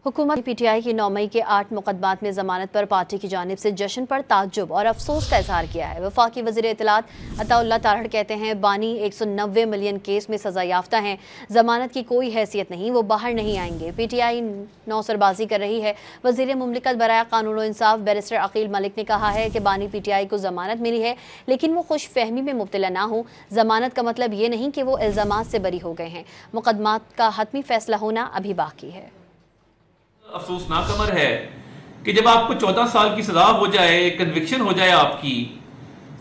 हुकूमत पीटीआई की 9 मई के 8 मुकदमात में जमानत पर पार्टी की जानिब से जश्न पर ताज्जुब और अफसोस का इजहार किया है। वफाकी वज़ीर इत्तलात अताउल्लाह तारहड़ कहते हैं, बानी 190 मिलियन केस में सजा याफ्ता हैं, जमानत की कोई हैसियत नहीं, वो बाहर नहीं आएंगे। पीटीआई नौसरबाजी कर रही है। वज़ीर मुमलिकत बराए कानून और इंसाफ बैरिस्टर अकील मलिक ने कहा है कि बानी पीटीआई को जमानत मिली है, लेकिन वो खुश फहमी में मुब्तला ना हो। जमानत का मतलब ये नहीं कि वो इल्ज़ामात से बरी हो गए हैं। मुकदमात का हतमी फैसला होना अभी बाकी है। अफसोसनाक अमर है कि जब आपको 14 साल की सजा हो जाए, कन्विक्शन हो जाए आपकी,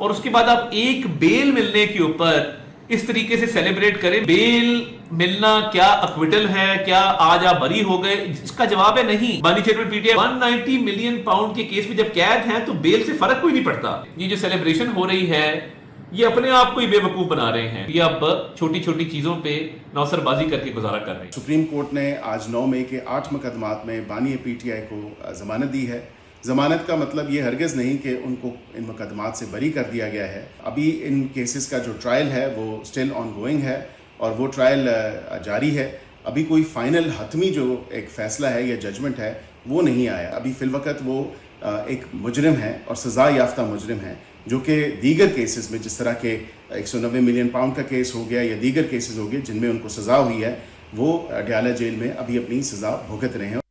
और उसके बाद आप एक बेल मिलने के ऊपर इस तरीके से सेलिब्रेट करें। बेल मिलना क्या अक्विटल है, क्या आज आप बरी हो गए? इसका जवाब है नहीं। बानी चेयरमैन पीटीआई 190 मिलियन पाउंड के केस में जब कैद हैं तो बेल से फर्क कोई नहीं पड़ता। ये जो सेलिब्रेशन हो रही है ये अपने आप को ही बेवकूफ बना रहे हैं। ये अब छोटी छोटी चीजों पे नौसरबाजी करके गुजारा कर रहे हैं। सुप्रीम कोर्ट ने आज 9 मई के 8 मुकदमात में बानी पीटीआई को जमानत दी है। जमानत का मतलब ये हरगिज़ नहीं कि उनको इन मुकदमात से बरी कर दिया गया है। अभी इन केसेस का जो ट्रायल है वो स्टिल ऑन गोइंग है और वो ट्रायल जारी है। अभी कोई फाइनल हतमी जो एक फ़ैसला है या जजमेंट है वो नहीं आया। अभी फ़िलवक़्त वो एक मुजरिम है और सज़ा याफ्ता मुजरिम है, जो कि दीगर केसेस में, जिस तरह के 190 मिलियन पाउंड का केस हो गया या दीगर केसेस हो गए जिनमें उनको सज़ा हुई है, वो अडयाला जेल में अभी अपनी सज़ा भुगत रहे हैं।